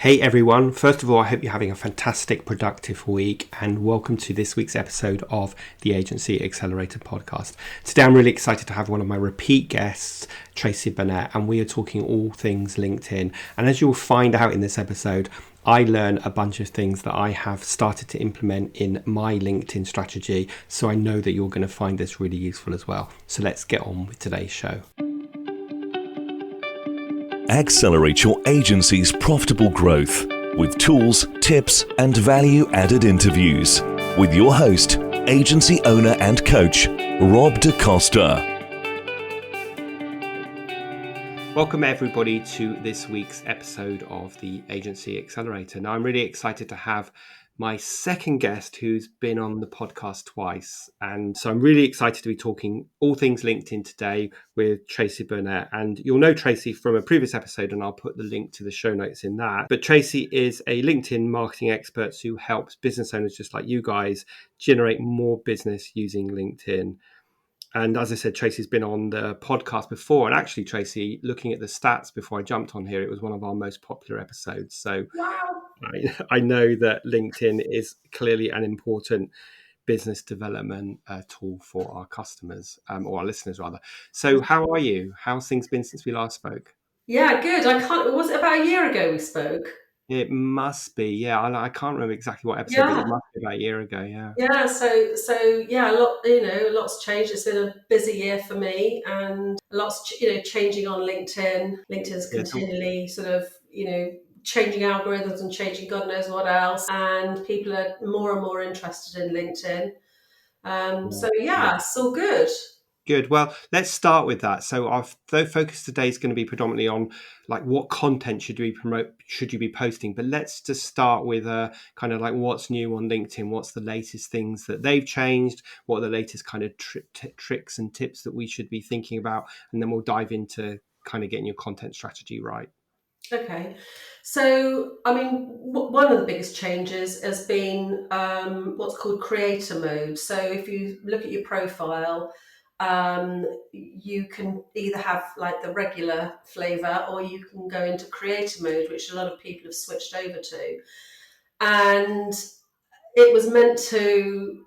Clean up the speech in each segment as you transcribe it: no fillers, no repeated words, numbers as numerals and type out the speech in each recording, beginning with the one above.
Hey everyone, first of all, I hope you're having a fantastic, productive week, and welcome to this week's episode of the Agency Accelerator podcast. Today I'm really excited to have one of my repeat guests, Tracey Burnett, and we are talking all things LinkedIn. And as you'll find out in this episode, I learn a bunch of things that I have started to implement in my LinkedIn strategy, so I know that you're going to find this really useful as well. So let's get on with today's show. Accelerate your agency's profitable growth with tools, tips, and value-added interviews with your host, agency owner and coach, Rob Costa. Welcome everybody to this week's episode of the Agency Accelerator. Now I'm really excited to have my second guest who's been on the podcast twice. And so I'm really excited to be talking all things LinkedIn today with Tracey Burnett. And you'll know Tracey from a previous episode, and I'll put the link to the show notes in that. But Tracey is a LinkedIn marketing expert who helps business owners just like you guys generate more business using LinkedIn. And as I said, Tracey's been on the podcast before. And actually, Tracey, looking at the stats before I jumped on here, it was one of our most popular episodes. So Wow. I know that LinkedIn is clearly an important business development tool for our customers, or our listeners rather. So how are you? How's things been since we last spoke? Yeah, good. Was it about a year ago we spoke? It must be, yeah. I can't remember exactly what episode, but Yeah. it must be about a year ago, yeah. Yeah, so yeah, a lot's changed. It's been a busy year for me, and changing on LinkedIn. LinkedIn's Yeah, so, continually sort of, changing algorithms and changing God knows what else, and people are more and more interested in LinkedIn. So yeah. yeah, it's all good. Good. Well, let's start with that. So our focus today is going to be predominantly on like what content should you be posting. But let's just start with kind of like what's new on LinkedIn. What's the latest things that they've changed? What are the latest kind of tricks and tips that we should be thinking about? And then we'll dive into kind of getting your content strategy right. Okay, so I mean, one of the biggest changes has been what's called creator mode. So if you look at your profile, you can either have like the regular flavor, or you can go into creator mode, which a lot of people have switched over to. And it was meant to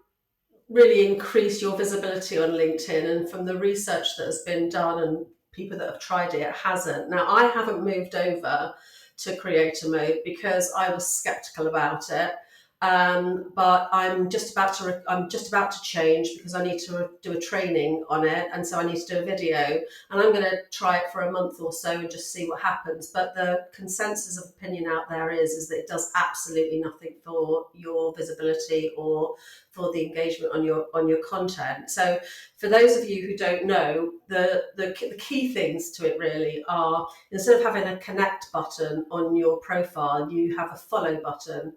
really increase your visibility on LinkedIn. And from the research that has been done and people that have tried it, it hasn't. Now, I haven't moved over to creator mode because I was skeptical about it. But I'm just about to change because I need to do a training on it, and so I need to do a video, and I'm going to try it for a month or so and just see what happens. But the consensus of opinion out there is that it does absolutely nothing for your visibility or for the engagement on your content. So for those of you who don't know, the key things to it really are, instead of having a connect button on your profile, you have a follow button.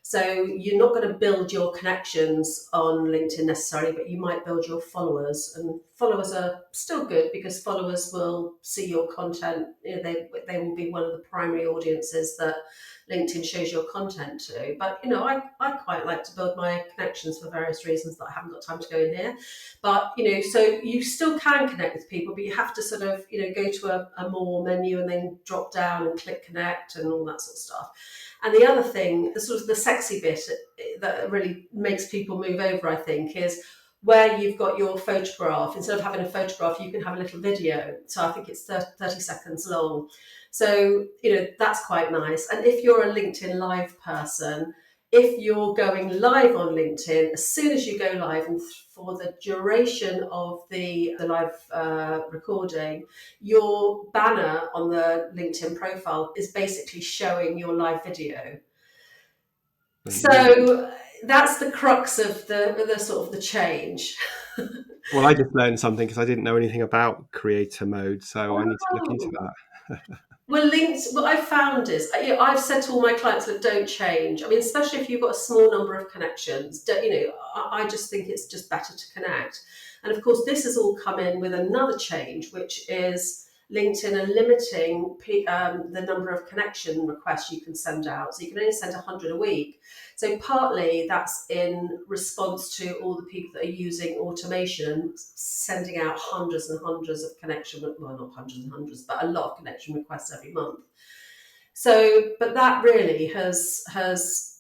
So you're not going to build your connections on LinkedIn necessarily, but you might build your followers. And followers are still good because followers will see your content. They will be one of the primary audiences that LinkedIn shows your content to. But, I quite like to build my connections for various reasons that I haven't got time to go in here. But, so you still can connect with people, but you have to sort of, go to a more menu and then drop down and click connect and all that sort of stuff. And the other thing, the sort of the sexy bit that really makes people move over, I think, is where you've got your photograph. Instead of having a photograph, you can have a little video. So I think it's 30 seconds long. So, that's quite nice. And if you're a LinkedIn Live person, if you're going live on LinkedIn, as soon as you go live and for the duration of the live recording, your banner on the LinkedIn profile is basically showing your live video. So that's the crux of the sort of the change. Well, I just learned something because I didn't know anything about creator mode, so I need to look into that. Well, what I've found is, I've said to all my clients that don't change. I mean, especially if you've got a small number of connections, I just think it's just better to connect. And of course, this has all come in with another change, which is LinkedIn are limiting the number of connection requests you can send out. So you can only send 100 a week. So partly that's in response to all the people that are using automation, sending out hundreds and hundreds of not hundreds and hundreds, but a lot of connection requests every month. So, but that really has those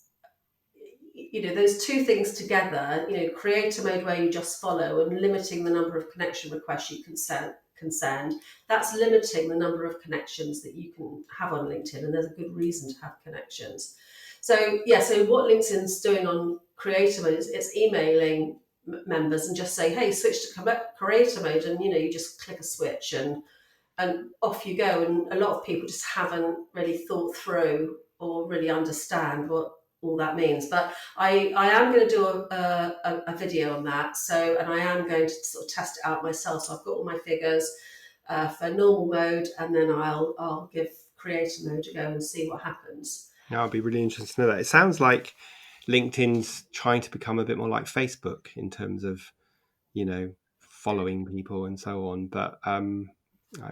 two things together, creator mode where you just follow and limiting the number of connection requests you can send, that's limiting the number of connections that you can have on LinkedIn, and there's a good reason to have connections. So what LinkedIn's doing on creator mode is it's emailing members and just say, hey, switch to creator mode, and you just click a switch and off you go. And a lot of people just haven't really thought through or really understand what all that means. But I am going to do a video on that. So, and I am going to sort of test it out myself. So I've got all my figures for normal mode, and then I'll give creator mode a go and see what happens. Now, I'd be really interested to know that. It sounds like LinkedIn's trying to become a bit more like Facebook in terms of, following people and so on. But I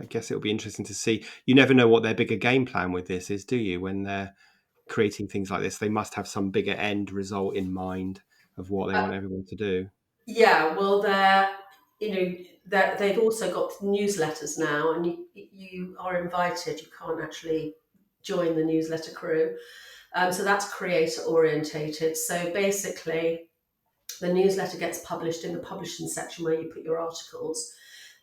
guess it'll be interesting to see. You never know what their bigger game plan with this is, do you? When they're creating things like this, they must have some bigger end result in mind of what they want everyone to do. Yeah, well, they've also got newsletters now, and you are invited. You can't actually join the newsletter crew. So that's creator orientated. So basically, the newsletter gets published in the publishing section where you put your articles,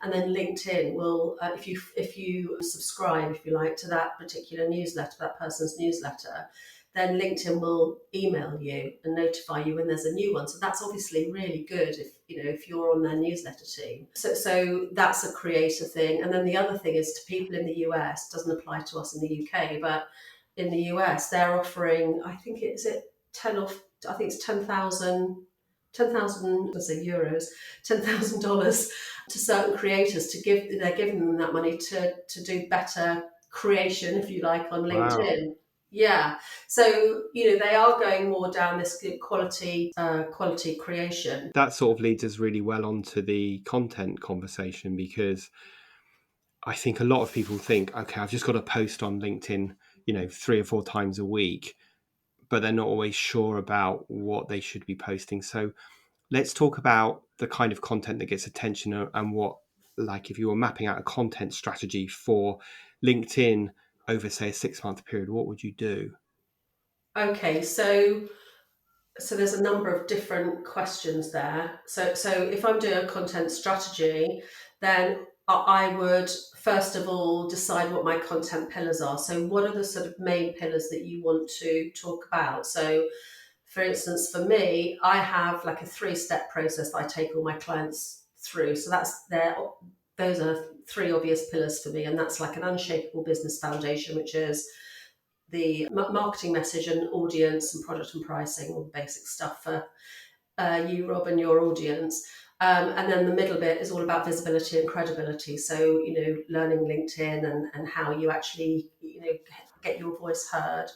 and then LinkedIn will, if you subscribe, if you like, to that particular newsletter, that person's newsletter, then LinkedIn will email you and notify you when there's a new one. So that's obviously really good if you're on their newsletter team. So that's a creator thing. And then the other thing is, to people in the US, doesn't apply to us in the UK, but in the US they're offering, I think it's 10,000, let's say euros, $10,000 to certain creators they're giving them that money to do better creation, if you like, on LinkedIn. Wow. Yeah. So, they are going more down this good quality creation. That sort of leads us really well onto the content conversation, because I think a lot of people think, okay, I've just got to post on LinkedIn, 3 or 4 times a week, but they're not always sure about what they should be posting. So let's talk about the kind of content that gets attention, and what, like, if you were mapping out a content strategy for LinkedIn over, say, a 6-month period, what would you do? Okay, so there's a number of different questions there. So if I'm doing a content strategy, then I would first of all decide what my content pillars are. So what are the sort of main pillars that you want to talk about? So for instance, for me, I have like a 3-step process that I take all my clients through. So those are 3 obvious pillars for me. And that's like an unshakable business foundation, which is the marketing message and audience and product and pricing, all the basic stuff for you, Rob, and your audience. And then the middle bit is all about visibility and credibility. So, learning LinkedIn and how you actually, get your voice heard.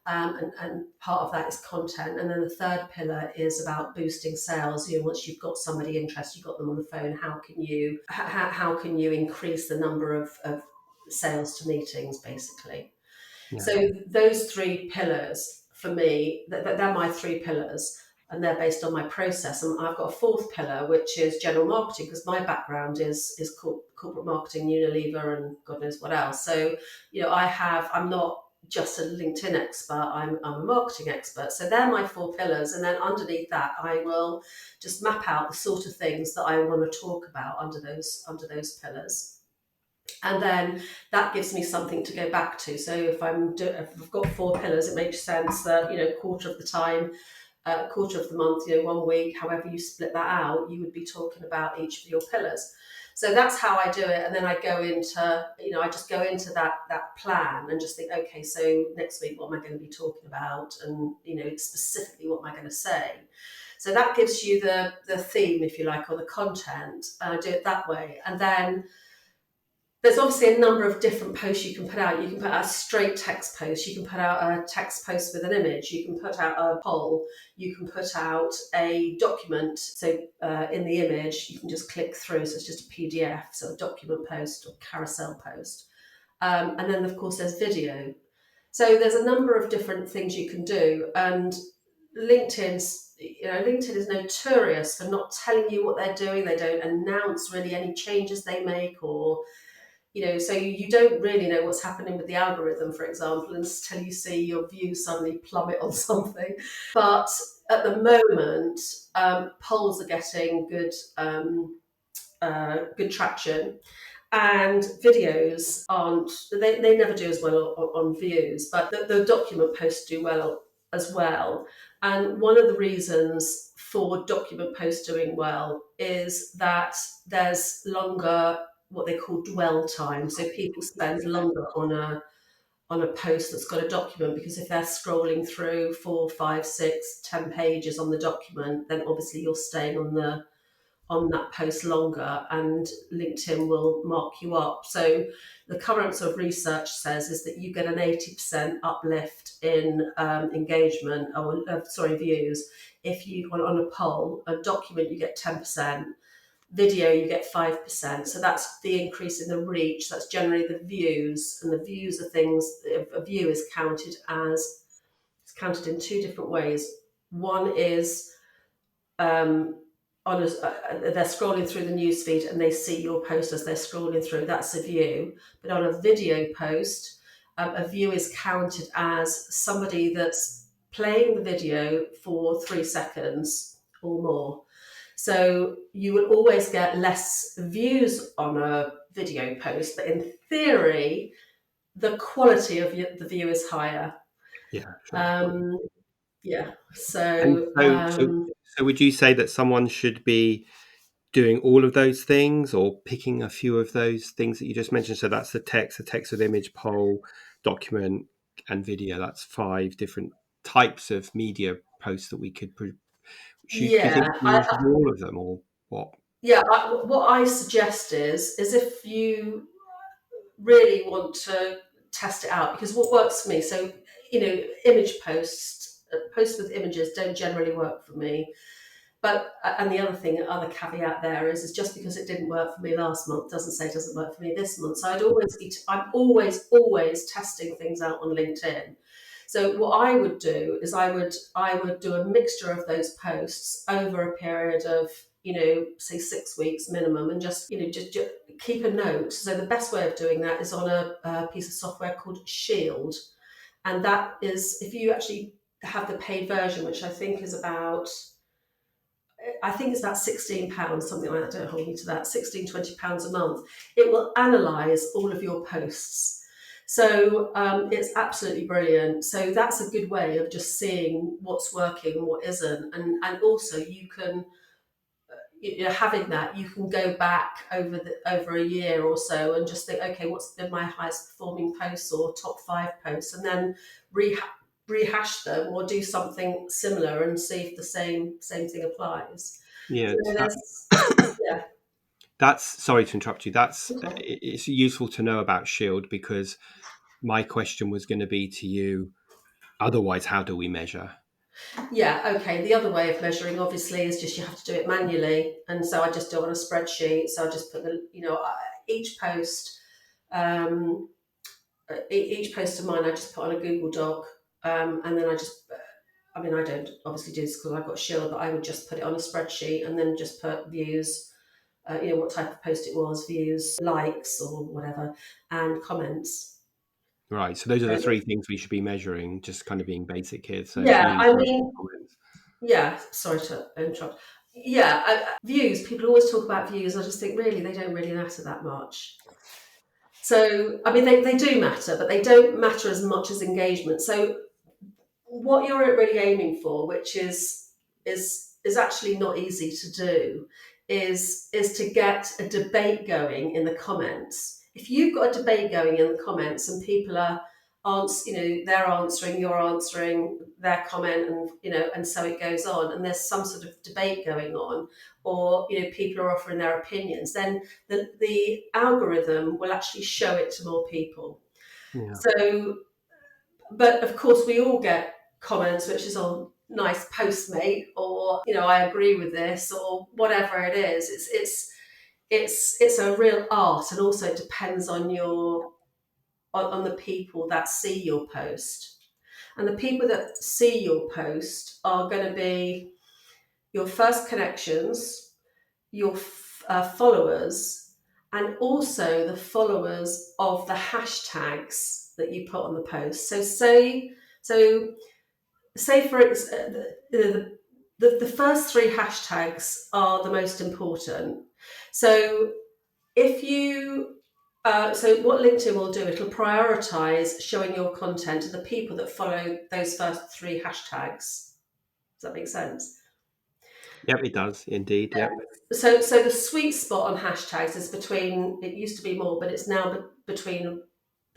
And part of that is content. And then the third pillar is about boosting sales. Once you've got somebody interested, you've got them on the phone, how can you increase the number of sales to meetings, basically? Yeah. So those 3 pillars for me, they're my 3 pillars, and they're based on my process. And I've got a 4th pillar, which is general marketing, because my background is corporate marketing, Unilever, and God knows what else. So, I'm not just a LinkedIn expert, I'm a marketing expert. So they're my 4 pillars. And then underneath that, I will just map out the sort of things that I want to talk about under those pillars. And then that gives me something to go back to. So if I've got 4 pillars, it makes sense that, quarter of the time, quarter of the month, 1 week, however you split that out, you would be talking about each of your pillars. So that's how I do it. And then I go into, I just go into that plan and just think, okay, so next week, what am I going to be talking about? And, specifically, what am I going to say? So that gives you the theme, if you like, or the content. I do it that way. And then there's obviously a number of different posts you can put out. You can put out a straight text post. You can put out a text post with an image. You can put out a poll. You can put out a document. So in the image, you can just click through. So it's just a PDF, so a document post or carousel post. And then, of course, there's video. So there's a number of different things you can do. And LinkedIn is notorious for not telling you what they're doing. They don't announce really any changes they make, or So you don't really know what's happening with the algorithm, for example, until you see your views suddenly plummet on something. But at the moment, polls are getting good traction, and videos aren't. They never do as well on views, but the document posts do well as well. And one of the reasons for document posts doing well is that there's longer what they call dwell time. So people spend longer on a post that's got a document, because if they're scrolling through 4, 5, 6, 10 pages on the document, then obviously you're staying on that post longer, and LinkedIn will mark you up. So the current sort of research says is that you get an 80% uplift in engagement, or views. If you on a poll, a document, you get 10%. Video, you get 5%. So that's the increase in the reach. That's generally the views, and the views are things. A view is counted in two different ways. One is they're scrolling through the newsfeed and they see your post as they're scrolling through. That's a view. But on a video post, a view is counted as somebody that's playing the video for 3 seconds or more. So you will always get less views on a video post, but in theory, the quality of the view is higher. Yeah, sure. Yeah. And So so would you say that someone should be doing all of those things, or picking a few of those things that you just mentioned? So that's the text with image, poll, document, and video. That's 5 different types of media posts that we could. Do you yeah, think we should do all of them, or what? yeah. What I suggest is if you really want to test it out, because what works for me. So image posts with images don't generally work for me. But and the other caveat there is just because it didn't work for me last month doesn't say it doesn't work for me this month. So I'm always testing things out on LinkedIn. So what I would do is I would do a mixture of those posts over a period of say 6 weeks minimum, and just keep a note. So the best way of doing that is on a piece of software called Shield, and that is, if you actually have the paid version, which I think it's about £16, something like that. Don't hold me to that. £16, £20 a month. It will analyse all of your posts. So it's absolutely brilliant. So that's a good way of just seeing what's working and what isn't. And also you can, having that, you can go back over a year or so and just think, okay, what's been my highest performing posts or top 5 posts, and then rehash them or do something similar and see if the same thing applies. Yeah, So yeah. that's sorry to interrupt you. Okay. It's useful to know about Shield, because my question was going to be to you. Otherwise, how do we measure? Yeah, okay. The other way of measuring, obviously, is just you have to do it manually, and so I just do it on a spreadsheet. So I just put each post, each post of mine, I just put on a Google Doc, and then I don't obviously do this because I've got Shield, but I would just put it on a spreadsheet and then just put views, what type of post it was, views, likes, or whatever, and comments. Right. So those are the So, 3 things we should be measuring, just kind of being basic here. So yeah, views, I likes, and mean, comments. yeah, sorry to interrupt. Yeah, views, people always talk about views. I just think really they don't really matter that much. So, I mean, they do matter, but they don't matter as much as engagement. So what you're really aiming for, which is actually not easy to do, is to get a debate going in the comments. If you've got a debate going in the comments and people are they're answering, you're answering their comment, and and so it goes on, and there's some sort of debate going on, or people are offering their opinions, then the algorithm will actually show it to more people. Yeah. So, but of course, we all get comments which is on nice postmate, or I agree with this, or whatever it is. It's a real art, and also it depends on on the people that see your post. And the people that see your post are going to be your first connections, your followers, and also the followers of the hashtags that you put on the post. Say for the first three hashtags are the most important. So if you so what LinkedIn will do, it'll prioritize showing your content to the people that follow those first three hashtags. Does that make sense? Yep, it does indeed. Yep. So the sweet spot on hashtags is between, it used to be more, but it's now between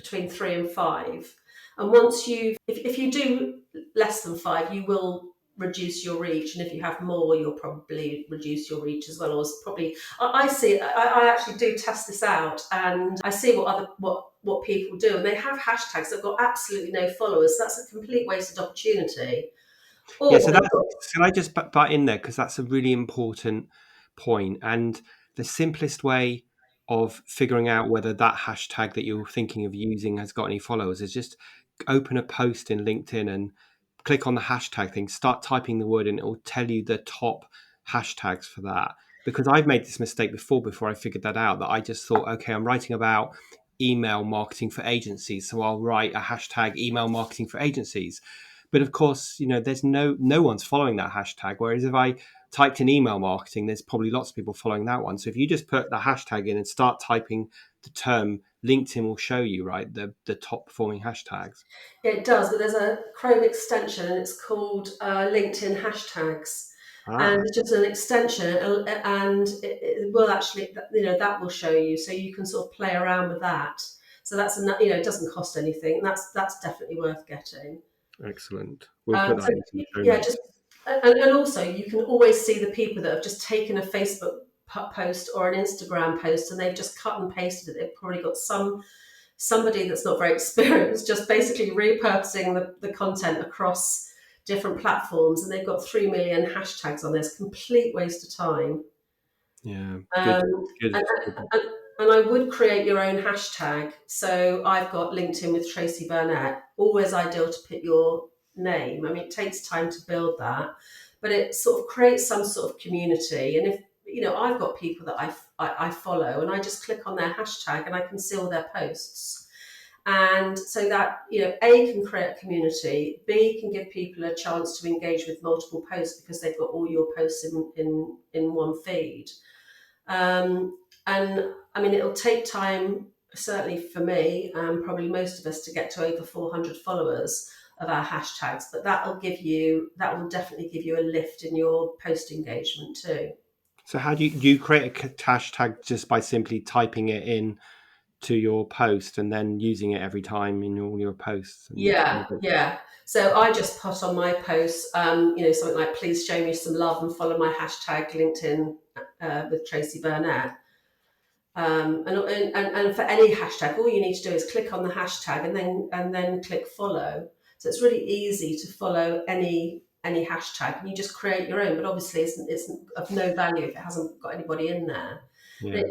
3 and 5. And once if you do less than 5, you will reduce your reach, and if you have more, you'll probably reduce your reach as well. Or probably, I see. I actually do test this out, and I see what people do, and they have hashtags that've got absolutely no followers. So that's a complete wasted opportunity. Yeah, Or so they've that's, got, can I just butt in there because that's a really important point. And the simplest way of figuring out whether that hashtag that you're thinking of using has got any followers is just open a post in LinkedIn and click on the hashtag thing, start typing the word, and it will tell you the top hashtags for that. Because I've made this mistake before I figured that out, that I just thought, okay, I'm writing about email marketing for agencies, so I'll write a hashtag email marketing for agencies. But of course, there's no one's following that hashtag. Whereas if I typed in email marketing, there's probably lots of people following that one. So if you just put the hashtag in and start typing the term, LinkedIn will show you, right, the top performing hashtags. Yeah, it does, but there's a Chrome extension and it's called LinkedIn hashtags. And Ah, it's just an extension, and it will actually, that will show you, so you can sort of play around with that. So it doesn't cost anything. And that's definitely worth getting. excellent. We'll put that So into the show yeah, just notes. and also you can always see the people that have just taken a Facebook post or an Instagram post and they've just cut and pasted it. They've probably got somebody that's not very experienced, just basically repurposing the content across different platforms, and they've got 3 million hashtags on this. Complete waste of time. Yeah, good, Um, good. and, and, and I would create your own hashtag. So I've got LinkedIn with Tracey Burnett. Always ideal to put your name. I mean, it takes time to build that, but it sort of creates some sort of community. And if I've got people that I follow, and I just click on their hashtag, and I can see all their posts. And so that, A, can create a community, B, can give people a chance to engage with multiple posts because they've got all your posts in one feed. And I mean, it'll take time, certainly for me, and probably most of us, to get to over 400 followers of our hashtags. But that will definitely give you a lift in your post engagement too. So how do you create a hashtag just by simply typing it in to your post and then using it every time in all your posts? And Yeah, yeah. So I just put on my posts, something like, please show me some love and follow my hashtag LinkedIn with Tracey Burnett. And for any hashtag, all you need to do is click on the hashtag and then click follow. So it's really easy to follow any hashtag, and you just create your own. But obviously, it's of no value if it hasn't got anybody in there. yeah.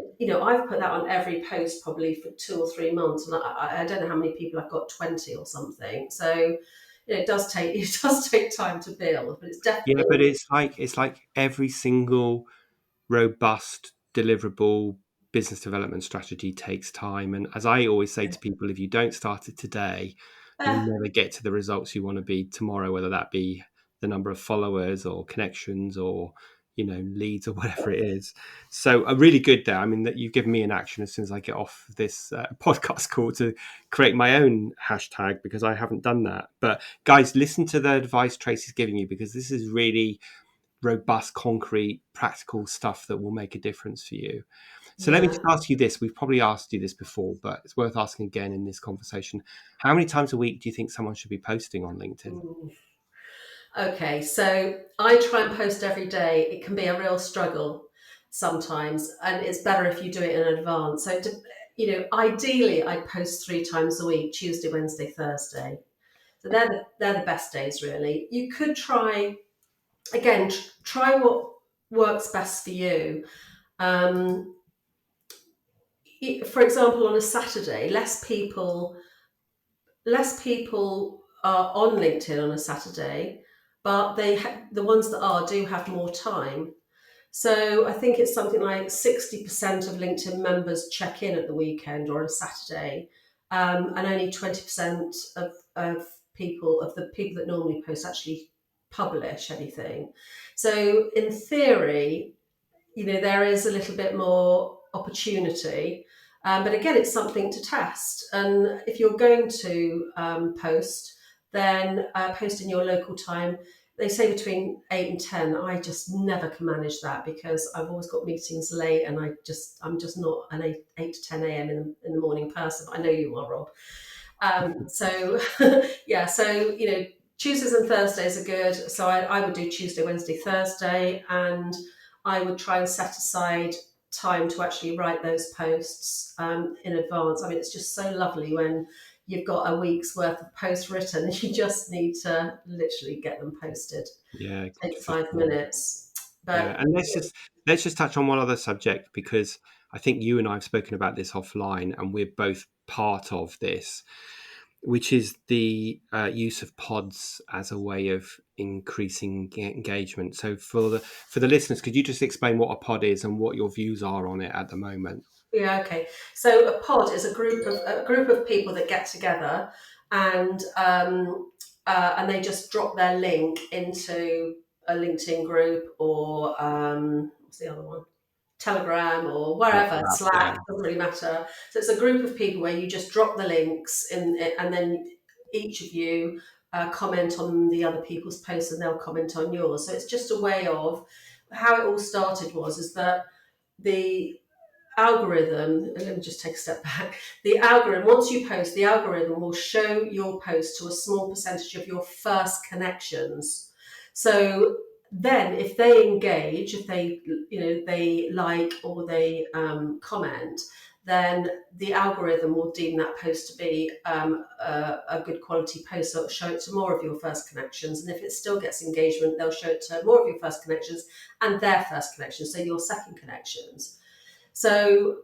I've put that on every post probably for 2 or 3 months, and I don't know how many people I've got, 20 or something. So it does take it does take time to build, but it's Yeah, definitely. but it's like every single robust, deliverable business development strategy takes time. And as I always say to people, if you don't start it today, you'll uh, never get to the results you want to be tomorrow, whether that be the number of followers or connections or leads or whatever it is. So really good there. I mean, that you've given me an action as soon as I get off this podcast call to create my own hashtag, because I haven't done that. But guys, listen to the advice Tracy's giving you, because this is really robust, concrete, practical stuff that will make a difference for you. So let me yeah. just ask you this. We've probably asked you this before, but it's worth asking again in this conversation. How many times a week do you think someone should be posting on LinkedIn? Mm. Okay, so I try and post every day. It can be a real struggle sometimes, and it's better if you do it in advance. So, ideally, I post 3 times a week: Tuesday, Wednesday, Thursday. So they're the best days, really. You could try again. Try what works best for you. Um, for example, on a Saturday, less people are on LinkedIn on a Saturday, but the ones that do have more time. So I think it's something like 60% of LinkedIn members check in at the weekend or on a Saturday, and only 20% of the people that normally post actually publish anything. So in theory, there is a little bit more opportunity. But again, it's something to test. And if you're going to post, then post in your local time. They say between 8 and 10. I just never can manage that because I've always got meetings late, and I'm just not an 8 to 10 a.m. in the morning person. I know you are, Rob. So yeah, so Tuesdays and Thursdays are good. So I would do Tuesday, Wednesday, Thursday, and I would try and set aside time to actually write those posts in advance. I mean, it's just so lovely when you've got a week's worth of posts written and you just need to literally get them posted. Yeah, Take for 5 minutes. Yeah, But and let's just touch on one other subject, because I think you and I have spoken about this offline, and we're both part of this, which is the use of pods as a way of increasing engagement. So for the listeners, could you just explain what a pod is and what your views are on it at the moment? yeah, okay. So a pod is a group of people that get together, and and they just drop their link into a LinkedIn group, or what's the other one? Telegram, or wherever, WhatsApp, yeah. Slack, doesn't really matter. So it's a group of people where you just drop the links in it, and then each of you comment on the other people's posts, and they'll comment on yours. So it's just a way of how it all started is that the algorithm, let me just take a step back. The algorithm, once you post, the algorithm will show your post to a small percentage of your first connections. So then if they engage, if they like, or they comment, then the algorithm will deem that post to be a good quality post. So it'll show it to more of your first connections. And if it still gets engagement, they'll show it to more of your first connections and their first connections, so your second connections. So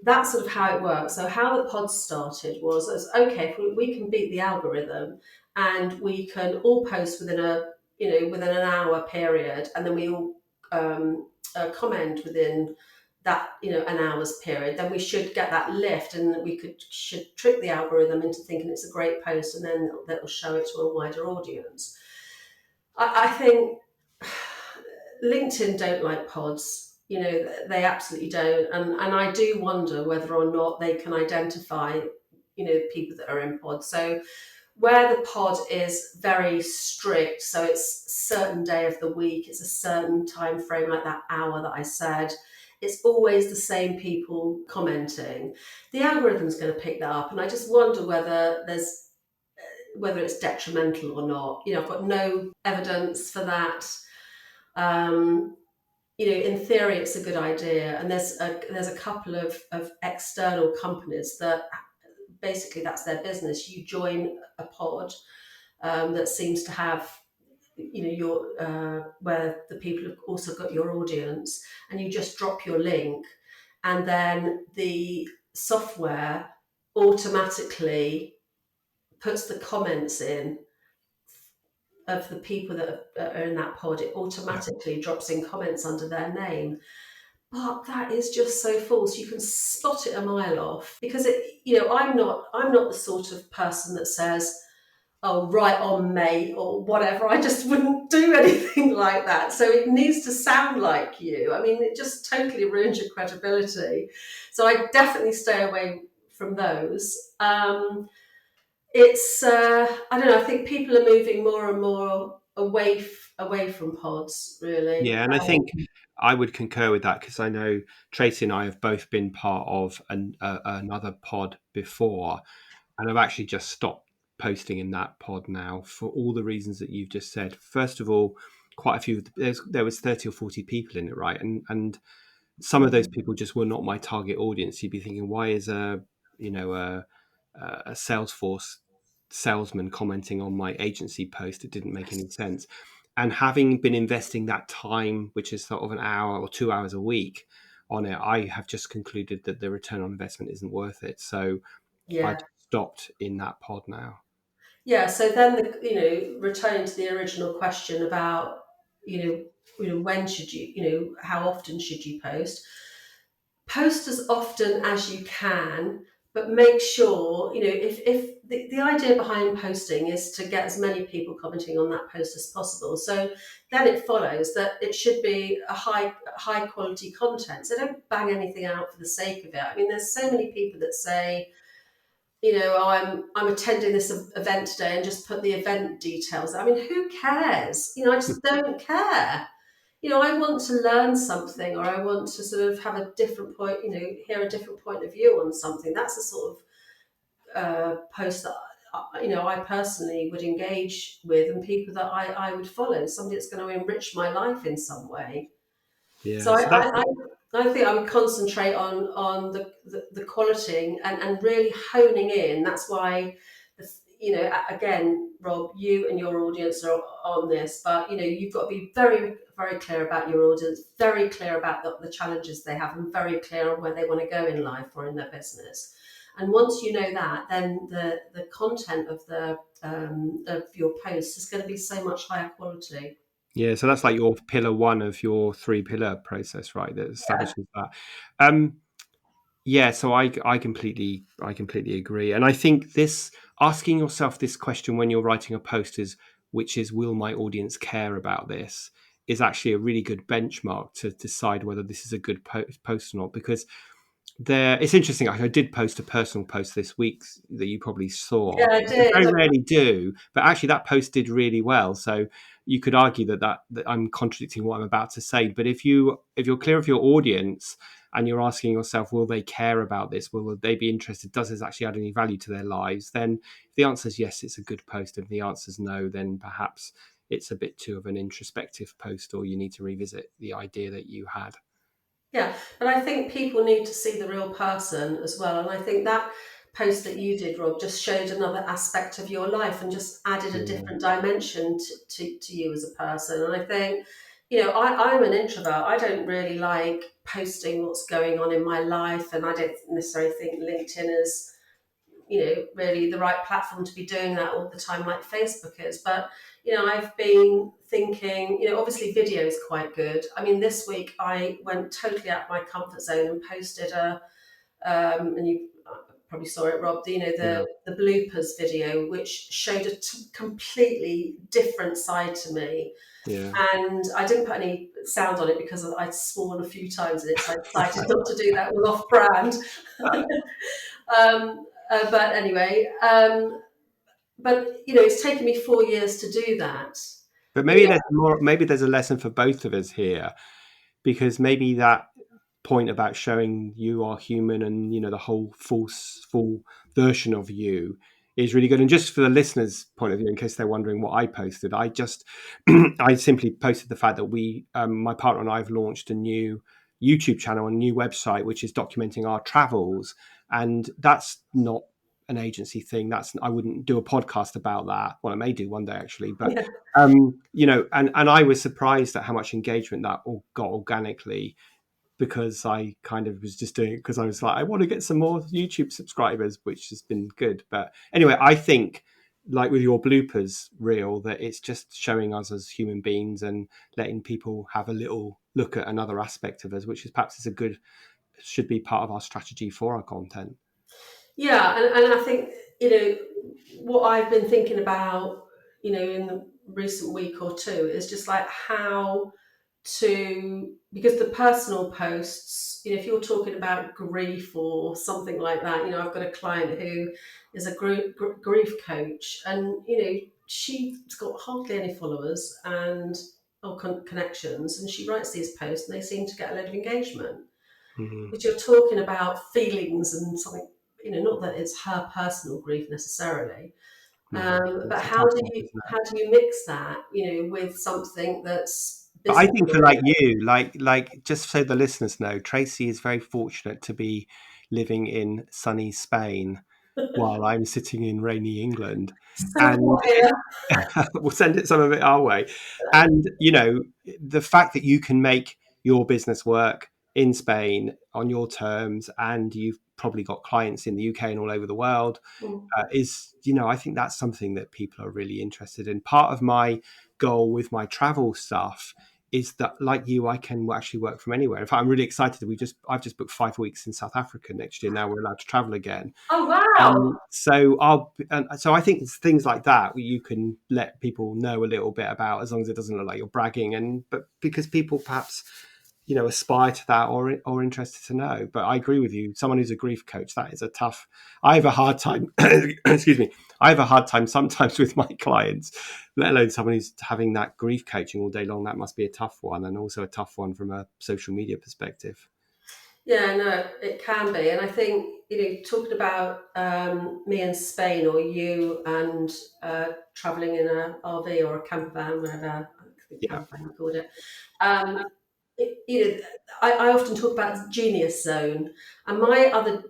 that's sort of how it works. So how the pods started was as, okay, if we can beat the algorithm, and we can all post within an hour period, and then we all comment within that an hour's period, then we should get that lift, and should trick the algorithm into thinking it's a great post, and then that'll show it to a wider audience. I think LinkedIn don't like pods. They absolutely don't. And I do wonder whether or not they can identify, people that are in pods. So where the pod is very strict, so it's a certain day of the week, it's a certain time frame, like that hour that I said, it's always the same people commenting. The algorithm's going to pick that up. And I just wonder whether it's detrimental or not. I've got no evidence for that. Um, in theory, it's a good idea, and there's a couple of external companies that basically that's their business. You join a pod that seems to have, your where the people have also got your audience, and you just drop your link, and then the software automatically puts the comments in of the people that are in that pod. It Yeah. automatically drops in comments under their name. But that is just so false. You can spot it a mile off, because I'm not the sort of person that says, "Oh, right on, mate," or whatever. I just wouldn't do anything like that. So it needs to sound like you. I mean, it just totally ruins your credibility. So I definitely stay away from those. It's I don't know. I think people are moving more and more away from pods, really. Yeah, and I think I would concur with that, because I know Tracy and I have both been part of another pod before, and I've actually just stopped posting in that pod now for all the reasons that you've just said. First of all, quite a few. There was 30 or 40 people in it, right? And some of those people just were not my target audience. You'd be thinking, why is a Salesforce salesman commenting on my agency post? It didn't make any sense. And having been investing that time, which is sort of an hour or 2 hours a week on it, I have just concluded that the return on investment isn't worth it. So I Yeah. just stopped in that pod now. Yeah, so then returning to the original question about when should you, how often should you post? Post as often as you can, but make sure, if the idea behind posting is to get as many people commenting on that post as possible. So then it follows that it should be a high quality content. So don't bang anything out for the sake of it. I mean, there's so many people that say, oh, I'm attending this event today, and just put the event details. I mean, who cares? I just don't care. I want to learn something, or I want to sort of have a different point, hear a different point of view on something. That's the sort of post that I personally would engage with, and people that I would follow. Somebody that's going to enrich my life in some way. So Yeah. So that's I think I would concentrate on the quality and really honing in. That's why, again, Rob, you and your audience are on this, but you've got to be very, very clear about your audience, very clear about the challenges they have, and very clear on where they want to go in life or in their business. And once you know that, then the content of your posts is going to be so much higher quality. Yeah, so that's like your pillar one of your 3-pillar process, right? That Yeah. establishes that. Yeah, so I completely agree, and I think this asking yourself this question when you're writing a post which is will my audience care about this, is actually a really good benchmark to decide whether this is a good post or not. Because it's interesting. I did post a personal post this week that you probably saw. Yeah, I I did. very rarely do, but actually that post did really well. So you could argue that I'm contradicting what I'm about to say. But if you're clear of your audience and you're asking yourself, will they care about this? Will they be interested? Does this actually add any value to their lives? Then if the answer is yes, it's a good post. If the answer is no, then perhaps it's a bit too of an introspective post, or you need to revisit the idea that you had. Yeah, but I think people need to see the real person as well. And I think that post that you did, Rob, just showed another aspect of your life and just added a Yeah. different dimension to you as a person. And I think, I'm an introvert. I don't really like posting what's going on in my life. And I don't necessarily think LinkedIn is, really the right platform to be doing that all the time like Facebook is. But, I've been thinking, obviously video is quite good. I mean, this week I went totally out of my comfort zone and posted and you probably saw it, Rob, Yeah. the bloopers video, which showed a completely different side to me. Yeah. And I didn't put any sound on it because I'd sworn a few times in it, so I decided not to do that. It was off brand. But anyway, but it's taken me 4 years to do that. But You maybe know, there's more. Maybe there's a lesson for both of us here, because maybe that point about showing you are human and the whole full version of you is really good. And just for the listeners' point of view, in case they're wondering what I posted, I just I simply posted the fact that my partner and I have launched a new YouTube channel, a new website, which is documenting our travels, and that's not an agency thing. I wouldn't do a podcast about that. Well, I may do one day actually, but yeah, and I was surprised at how much engagement that all got organically, because I kind of was just doing it because I was like, I want to get some more YouTube subscribers, which has been good. But anyway, I think, like with your bloopers reel, that it's just showing us as human beings and letting people have a little look at another aspect of us, which is perhaps should be part of our strategy for our content. yeah, and I think what I've been thinking about, in the recent week or two is just like how because the personal posts, if you're talking about grief or something like that, I've got a client who is a grief coach, and she's got hardly any followers and or connections, and she writes these posts and they seem to get a lot of engagement. Mm-hmm. Because you're talking about feelings and something, not that it's her personal grief necessarily, No, but it's a tough one, isn't it? how do you mix that, with something that's But I business think for like oriented? you, like just so the listeners know, Tracy is very fortunate to be living in sunny Spain while I'm sitting in rainy England, So and hot here. we'll send it some of it our way. And the fact that you can make your business work in Spain on your terms, and you've probably got clients in the UK and all over the world, Mm. is, I think that's something that people are really interested in. Part of my goal with my travel stuff is that, like you, I can actually work from anywhere. In fact, I'm really excited that I've just booked 5 weeks in South Africa next year. Now we're allowed to travel again. Oh, wow. So I think it's things like that where you can let people know a little bit about, as long as it doesn't look like you're bragging, but because people perhaps aspire to that or interested to know. But I agree with you. Someone who's a grief coach, that is a tough. I have a hard time. Excuse me. I have a hard time sometimes with my clients, let alone someone who's having that grief coaching all day long. That must be a tough one, and also a tough one from a social media perspective. Yeah, no, it can be. And I think, talking about me in Spain, or you and traveling in a RV or a camper van, whatever, I think Yeah. camper van you called it. Um, I often talk about genius zone, and my other,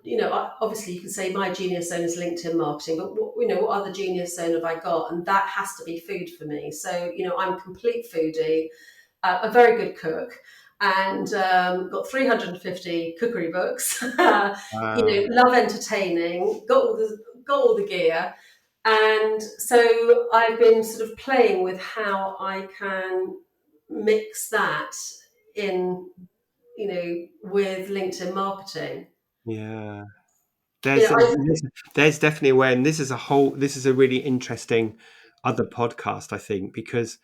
obviously you can say my genius zone is LinkedIn marketing, but what other genius zone have I got? And that has to be food for me. So, I'm a complete foodie, a very good cook, and got 350 cookery books. Love entertaining, got all the gear, and so I've been sort of playing with how I can mix that in, with LinkedIn marketing. Yeah. You There's know, I there's definitely a way, and this is a really interesting other podcast, I think, because,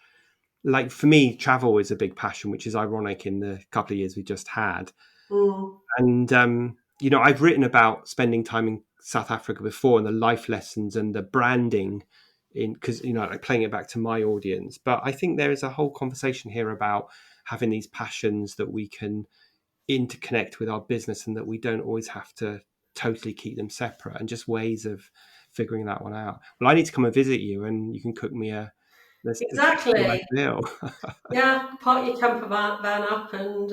like, for me, travel is a big passion, which is ironic in the couple of years we just had. mm, And I've written about spending time in South Africa before, and the life lessons and the branding, in because like playing it back to my audience. But I think there is a whole conversation here about having these passions that we can interconnect with our business, and that we don't always have to totally keep them separate, and just ways of figuring that one out. Well, I need to come and visit you, and you can cook me let's make a nice exactly. meal. Yeah, park your camper van up and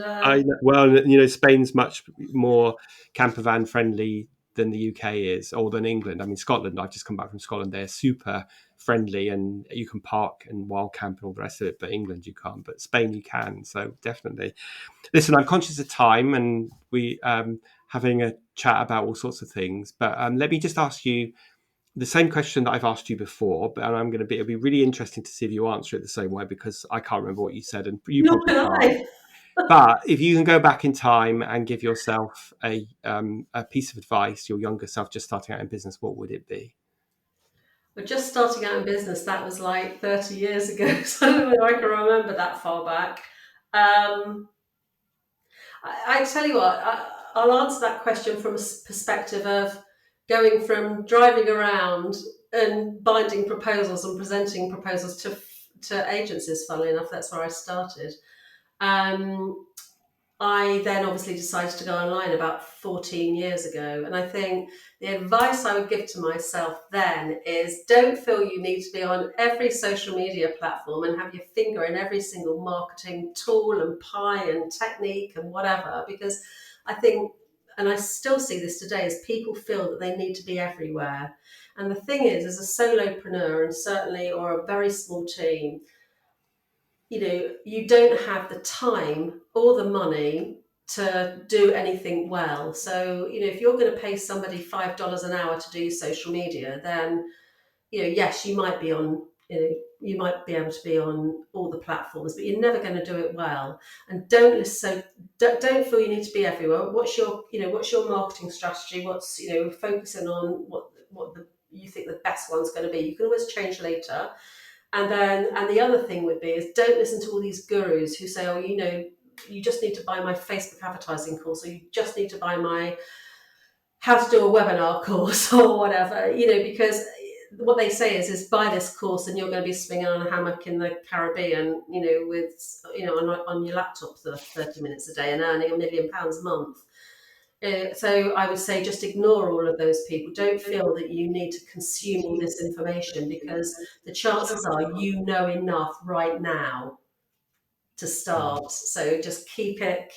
Well, Spain's much more camper van friendly than the UK is, or than England. I mean, Scotland, I've just come back from Scotland. They're super friendly, and you can park and wild camp and all the rest of it. But England, you can't. But Spain, you can. So definitely. Listen, I'm conscious of time, and we having a chat about all sorts of things. But let me just ask you the same question that I've asked you before. But it'll be really interesting to see if you answer it the same way, because I can't remember what you said, and you not probably can can't. I. But if you can go back in time and give yourself a piece of advice, your younger self just starting out in business, what would it be? But just starting out in business, that was like 30 years ago. So I don't know if I can remember that far back. Um, I tell you what, I'll answer that question from a perspective of going from driving around and binding proposals and presenting proposals to agencies. Funnily enough, that's where I started. Um, I then obviously decided to go online about 14 years ago. And I think the advice I would give to myself then is, don't feel you need to be on every social media platform and have your finger in every single marketing tool and pie and technique and whatever. Because I think, and I still see this today, is people feel that they need to be everywhere. And the thing is, as a solopreneur, and certainly, or a very small team, you don't have the time or the money to do anything well. So, if you're going to pay somebody $5 an hour to do social media, then, yes, you might be on, you might be able to be on all the platforms, but you're never going to do it well. And don't listen, so don't feel you need to be everywhere. What's your marketing strategy? What's, focusing on you think the best one's going to be. You can always change later. And the other thing would be is, don't listen to all these gurus who say, oh, you just need to buy my Facebook advertising course, or you just need to buy my how to do a webinar course or whatever, because what they say is buy this course and you're going to be swinging on a hammock in the Caribbean, with, on your laptop for 30 minutes a day and earning £1 million a month. So I would say just ignore all of those people. Don't feel that you need to consume all this information, because the chances are you know enough right now to start. So just keep it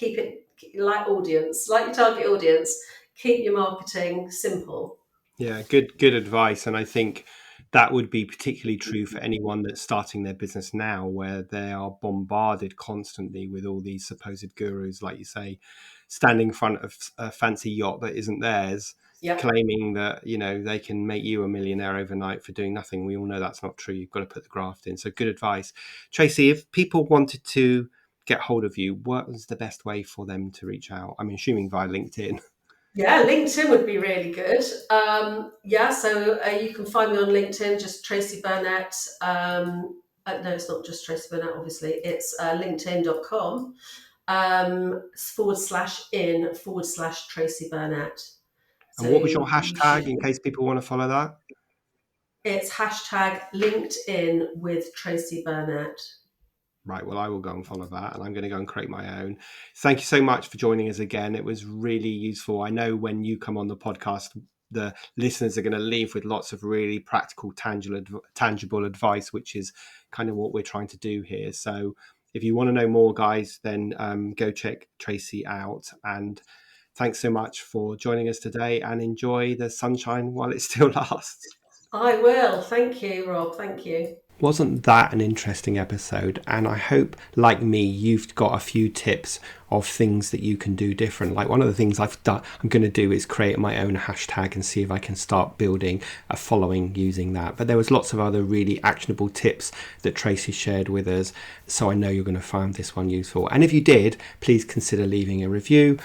like your target audience. Keep your marketing simple. Yeah, good advice. And I think that would be particularly true for anyone that's starting their business now, where they are bombarded constantly with all these supposed gurus, like you say, standing in front of a fancy yacht that isn't theirs, Yep. claiming that, they can make you a millionaire overnight for doing nothing. We all know that's not true. You've got to put the graft in. So good advice. Tracey, if people wanted to get hold of you, what was the best way for them to reach out? I'm assuming via LinkedIn. Yeah, LinkedIn would be really good. So you can find me on LinkedIn, just Tracey Burnett. No, it's not just Tracey Burnett, obviously. It's linkedin.com /in/Tracey Burnett. And So what was your you hashtag should, in case people want to follow that? it's hashtag LinkedIn with Tracey Burnett. Right, well, I will go and follow that, and I'm going to go and create my own. Thank you so much for joining us again. It was really useful. I know when you come on the podcast, the listeners are going to leave with lots of really practical, tangible advice, which is kind of what we're trying to do here. So if you want to know more, guys, then go check Tracey out. And thanks so much for joining us today, and enjoy the sunshine while it still lasts. I will. Thank you, Rob. Thank you. Wasn't that an interesting episode? And I hope, like me, you've got a few tips of things that you can do different. Like one of the things I'm going to do is create my own hashtag and see if I can start building a following using that. But there was lots of other really actionable tips that Tracey shared with us. So I know you're going to find this one useful. And if you did, please consider leaving a review.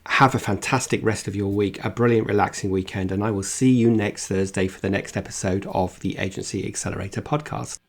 Have a fantastic rest of your week, a brilliant, relaxing weekend, and I will see you next Thursday for the next episode of the Agency Accelerator podcast.